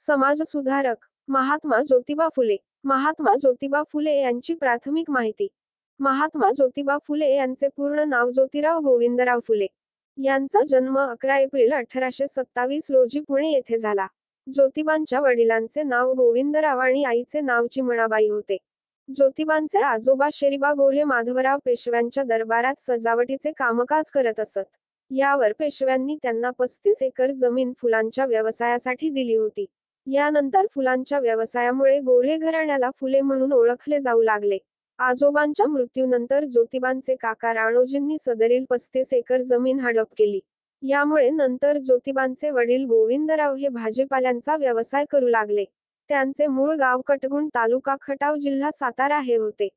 समाजसुधारक महात्मा ज्योतिबा फुले. महात्मा ज्योतिबा फुले यांची प्राथमिक माहिती. महात्मा ज्योतिबा फुले यांचे पूर्ण नाव ज्योतिराव गोविंदराव फुले. यांचा जन्म 11 एप्रिल 1827 रोजी पुणे येथे झाला. ज्योतिबांच्या वडिलांचे नाव गोविंदराव आणि आईचे नाव चिमणाबाई होते. ज्योतिबांचे आजोबा शेरीबा गोऱ्हे माधवराव पेशव्यांच्या दरबारात सजावटीचे कामकाज करत असत. यावर पेशव्यांनी त्यांना 35 एकर जमीन फुलांच्या व्यवसायासाठी दिली होती. यानंतर फुलांच्या व्यवसायामुळे गोऱ्हे घराण्याला फुले म्हणून ओळखले जाऊ लागले. आजोबांच्या मृत्यूनंतर ज्योतिबांचे काका राणोजींनी सदरील 35 एकर जमीन हडप केली. यामुळे नंतर ज्योतिबांचे वडील गोविंदराव हे भाजीपाल्यांचा व्यवसाय करू लागले. त्यांचे मूळ गाव कटगुण तालुका खटाव जिल्हा सातारा हे होते.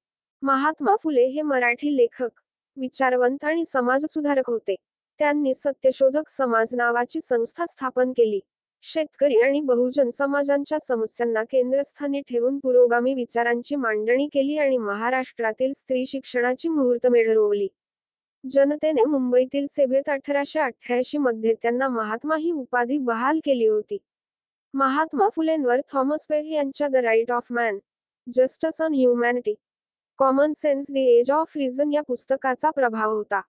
महात्मा फुले हे मराठी लेखक, विचारवंत आणि समाजसुधारक होते. त्यांनी सत्यशोधक समाज नावाची संस्था स्थापन केली. शेतकरी आणि बहुजन समाजांच्या समस्यांना केंद्रस्थानी ठेवून पुरोगामी विचारांची मांडणी केली आणि महाराष्ट्रातील स्त्री शिक्षणाची मुहूर्तमेढ रोवली. जनतेने मुंबईतील सभेत 1888 मध्ये त्यांना महात्मा ही उपाधी बहाल केली होती. महात्मा फुलेंवर थॉमस पेन यांच्या the right of man, justice and humanity, common sense, the age of reason या पुस्तकाचा प्रभाव होता.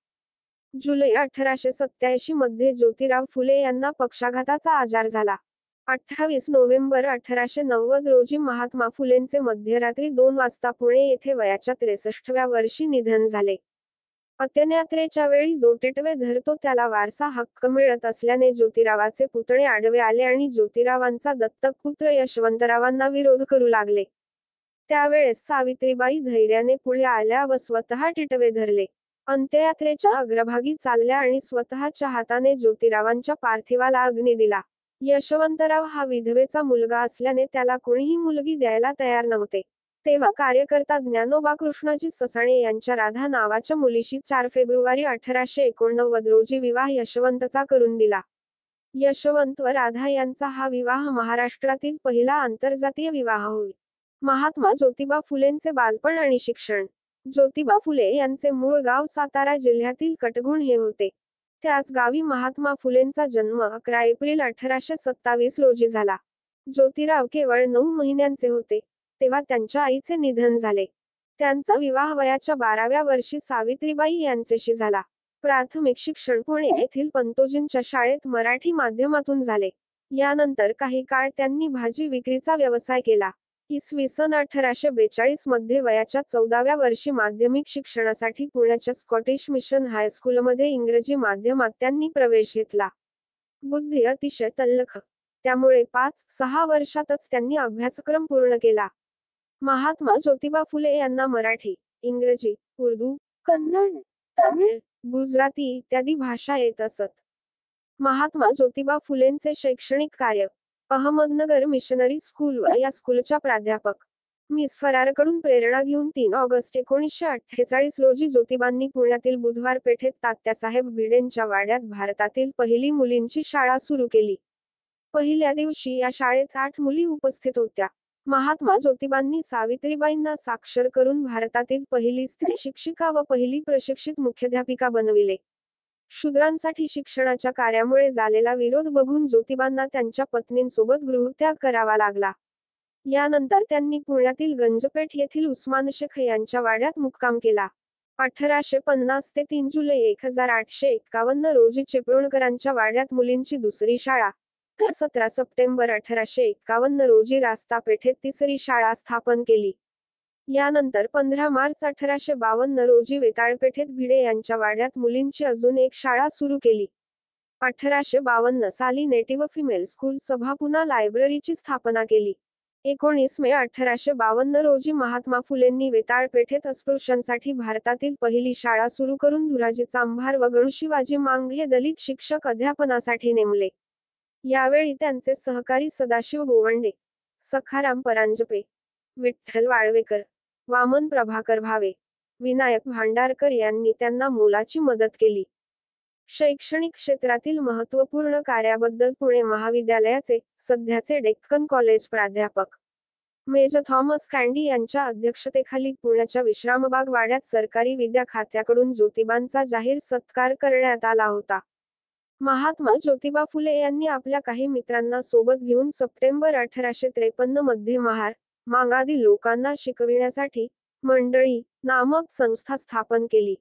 जुलै 1887 मध्ये ज्योतिराव फुले यांना पक्षाघाताचा आजार झाला. 28 नोव्हेंबर 1890 रोजी महात्मा फुलेंचे मध्यरात्री 2 वाजता पुणे येथे वयाच्या 63व्या वर्षी निधन झाले. अंत्ययात्रेच्या वेळी जो टिटवे धरतो त्याला वारसा हक्क मिळत असल्याने ज्योतिरावाचे पुतणे आडवे आले आणि ज्योतिरावांचा दत्तक पुत्र यशवंतरावांना विरोध करू लागले. त्यावेळेस सावित्रीबाई धैर्याने पुढे आल्या व स्वतः टिटवे धरले. अंत्ययात्रेच्या अग्रभागी चालल्या आणि स्वतःच्या हाताने ज्योतिरावांच्या पार्थिवाला अग्नी दिला. यशवंतराव हा विधवेचा मुलगा असल्याने त्याला कोणीही मुलगी द्यायला तयार नव्हते. तेव्हा कार्यकर्ता ज्ञानोबा कृष्णाजी ससाणे यांच्या राधा नावाच्या मुलीशी 4 फेब्रुवारी 1889 रोजी विवाह यशवंतचा करून दिला. यशवंत व राधा यांचा हा विवाह महाराष्ट्रातील पहिला आंतरजातीय विवाह होय. महात्मा ज्योतिबा फुलेंचे बालपण आणि शिक्षण. ज्योतिबा फुले यांचे मूळ गाव सातारा जिल्ह्यातील कटगुण हे होते. त्याच गावी महात्मा फुलेंचा जन्म 11 एप्रिल 1827 रोजी झाला. ज्योतिराव केवळ 9 महिन्यांचे होते तेव्हा त्यांच्या आईचे निधन झाले. त्यांचा विवाह वयाच्या 12व्या वर्षी सावित्रीबाई यांच्याशी झाला. प्राथमिक शिक्षण पुणे येथील पंतोजींच्या शाळेत मराठी माध्यमातून झाले. यानंतर काही काळ त्यांनी भाजी विक्रीचा व्यवसाय केला. इसवी सन 1842 मध्ये वयाच्या 14व्या वर्षी माध्यमिक शिक्षणासाठी पुण्याच्या स्कॉटिश मिशन हायस्कूलमध्ये इंग्रजी माध्यमात त्यांनी प्रवेश घेतला. बुद्धी अतिशय तल्लख, त्यामुळे 5-6 वर्षातच त्यांनी अभ्यासक्रम पूर्ण केला. महात्मा ज्योतिबा फुले यांना मराठी, इंग्रजी, उर्दू, कन्नड, तमिळ, गुजराती इत्यादी भाषा येत असत. महात्मा ज्योतिबा फुलेंचे शैक्षणिक कार्य. अहमदनगर मिशनरी स्कूल व या स्कूलच्या प्राध्यापक. मिस फरारकडून प्रेरणा घेऊन 3 ऑगस्ट 1948 रोजी ज्योतिबांनी पुण्यातील बुधवार पेठेत तात्यासाहेब भिडेंच्या वाड्यात भारतातील पहिली मुलींची शाळा सुरू केली. पहिल्या दिवशी या शाळेत 8 मुली उपस्थित होत्या. महात्मा ज्योतिबांनी सावित्रीबाईंना साक्षर करून भारतातील पहिली स्त्री शिक्षिका व पहिली प्रशिक्षित मुख्याध्यापिका बनविले. शूद्रांसाठी शिक्षणाच्या कार्यामुळे झालेला विरोध बघून ज्योतिबांना त्यांच्या पत्नींसोबत गृहत्याग करावा लागला. यानंतर त्यांनी पुण्यातील गंजपेठ येथील उस्मानशेख यांच्या वाड्यात मुक्काम केला. 1850 ते 3 जुलै 1851 रोजी चिपळूणकरांच्या वाड्यात मुलींची दुसरी शाळा, तर 17 सप्टेंबर 1851 रोजी रास्ता पेठेत तिसरी शाळा स्थापन केली. यानंतर 15 मार्च 1852 रोजी वेताळपेठेत भिडे यांच्या वाड्यात मुलींची अजून एक शाळा सुरू केली. 1852 साली नेटिव्ह फिमेल स्कूल सभा पुन्हा लायब्ररीची स्थापना केली. 19 मे 1852 रोजी महात्मा फुलेंनी वेताळपेठेत अस्पृश्यांसाठी भारतातील पहिली शाळा सुरू करून धुराजी चांभार व गणशिवाजी मांग हे दलित शिक्षक अध्यापनासाठी नेमले. यावेळी त्यांचे सहकारी सदाशिव गोवंडे, सखाराम परांजपे, विठ्ठल वाळवेकर, वामन प्रभाकर भावे, विनायक भांडारकर यांनी त्यांना मोलाची मदत केली. शैक्षणिक क्षेत्रातील महत्त्वपूर्ण कार्याबद्दल पुणे महाविद्यालयाचे, सध्याचे डेक्कन कॉलेज प्राध्यापक मेजर थॉमस कँडी यांच्या अध्यक्षतेखाली पुण्याच्या विश्रामबाग वाड्यात सरकारी विद्या खात्याकडून ज्योतिबांचा जाहीर सत्कार करण्यात आला होता. महात्मा ज्योतिबा फुले यांनी आपल्या काही मित्रांना सोबत घेऊन सप्टेंबर 1853 मध्ये महार मागादी लोकांना शिकविण्यासाठी मंडळी नामक संस्था स्थापन केली.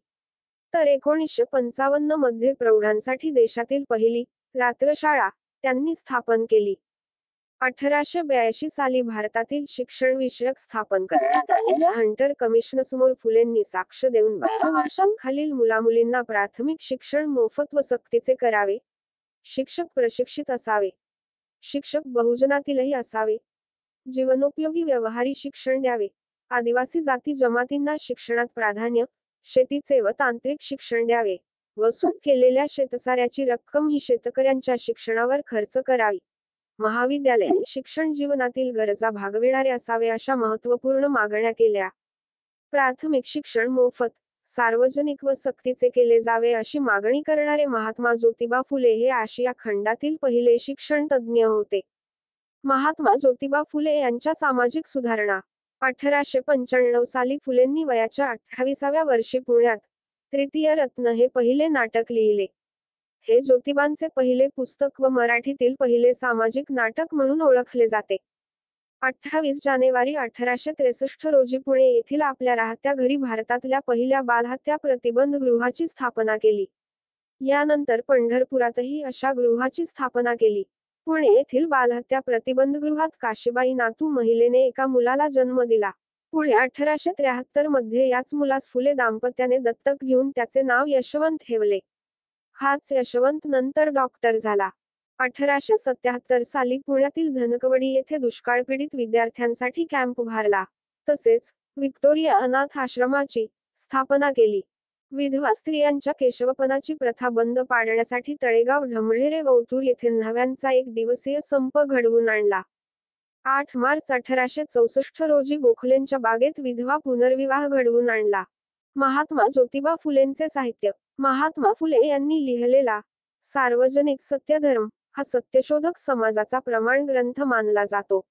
तर 1955 मध्ये प्रौढांसाठी देशातील पहिली रात्रशाळा त्यांनी स्थापन केली. 1882 साली भारतातील शिक्षणविषयक स्थापन करण्यात आलेल्या हंटर कमिशनसमोर फुलेंनी साक्ष देऊन 12 वर्षांखालील मुलामुलींना प्राथमिक शिक्षण मोफत व सक्तीचे करावे, शिक्षक प्रशिक्षित असावे, शिक्षक बहुजनातीलही असावे, जीवनोपयोगी व्यवहारी शिक्षण द्यावे, आदिवासी जाती जमातींना शिक्षणात प्राधान्य, शेतीचे व तांत्रिक शिक्षण द्यावे, वसूल केलेल्या शेतसाऱ्याची रक्कम ही शेतकऱ्यांच्या शिक्षणावर खर्च करावी, महाविद्यालय शिक्षण जीवनातील गरजा भागविणारे असावे अशा महत्त्वपूर्ण मागण्या केल्या. प्राथमिक शिक्षण मोफत, सार्वजनिक व सक्तीचे केले जावे अशी मागणी करणारे महात्मा ज्योतिबा फुले हे आशिया खंडातील पहिले शिक्षण तज्ज्ञ होते. महात्मा ज्योतिबा फुले यांच्या सामाजिक सुधारणा. 1895 साली फुलेंनी वयाच्या 28व्या वर्षी पुण्यात तृतीय रत्न हे पहिले नाटक लिहिले. हे ज्योतिबांचे पहिले पुस्तक व मराठीतील पहिले सामाजिक नाटक म्हणून ओळखले जाते. 28 जानेवारी 1863 रोजी पुणे येथील आपल्या राहत्या घरी भारतातल्या पहिल्या बालहत्या प्रतिबंध गृहाची स्थापना केली. यानंतर पंढरपुरातही अशा गृहाची स्थापना केली. पुणे येथील बालहत्या प्रतिबंधगृहात काशीबाई नातू महिलेने एका मुलाला जन्म दिला. पुढे 1873 मध्ये याच मुलास फुले दाम्पत्याने दत्तक घेऊन त्याचे नाव यशवंत ठेवले. हाच यशवंत नंतर डॉक्टर झाला. 1877 साली पुण्यातील धनकवडी येथे दुष्काळपीडित विद्यार्थ्यांसाठी कॅम्प उभारला. तसेच व्हिक्टोरिया अनाथ आश्रमाची स्थापना केली. विधवा स्त्रियांच्या केशवपनाची प्रथा बंद पाडण्यासाठी तळेगाव ढमढेरे व ओतूर येथे न्हाव्यांचा एक दिवसीय संप घडवून आणला. 8 मार्च 1864 रोजी गोखलेंच्या बागेत विधवा पुनर्विवाह घडवून आणला. महात्मा ज्योतिबा फुलेंचे साहित्य. महात्मा फुले यांनी लिहिलेला सार्वजनिक सत्यधर्म हा सत्यशोधक समाजाचा प्रमाण ग्रंथ मानला जातो.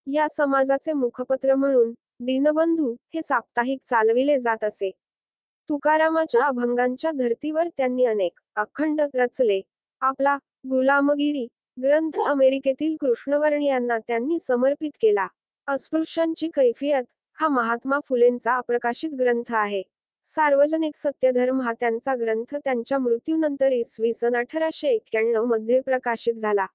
या समाजाचे मुखपत्र म्हणून दीनबंधू हे साप्ताहिक चालविले जात असे. तुकारामाच्या अभंगांच्या धर्तीवर त्यांनी अनेक अखंड रचले. आपला गुलामगिरी ग्रंथ अमेरिकेतील कृष्णवर्णियांना त्यांनी समर्पित केला. अस्पृश्यांची कैफियत हा महात्मा फुलेंचा अप्रकाशित ग्रंथ आहे. सार्वजनिक सत्यधर्म हा त्यांचा ग्रंथ त्यांच्या मृत्यूनंतर इसवी सन 1891 मध्ये प्रकाशित झाला.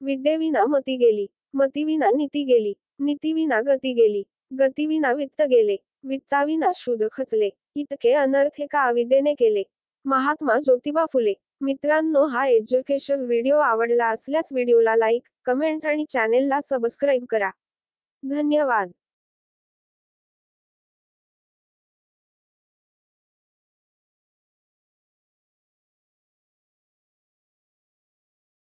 विद्येविना मती गेली, मतीविना नीती गेली, नीतीविना गती गेली, गतीविना वित्त गेले, वित्ताविना शूद्र खचले, इतके अनर्थ एका अविद्येने केले. महात्मा ज्योतिबा फुले. मित्रांनो, हा एज्युकेशन व्हिडिओ आवडला असल्यास व्हिडिओला लाईक, कमेंट आणि चॅनेलला सबस्क्राईब करा. धन्यवाद.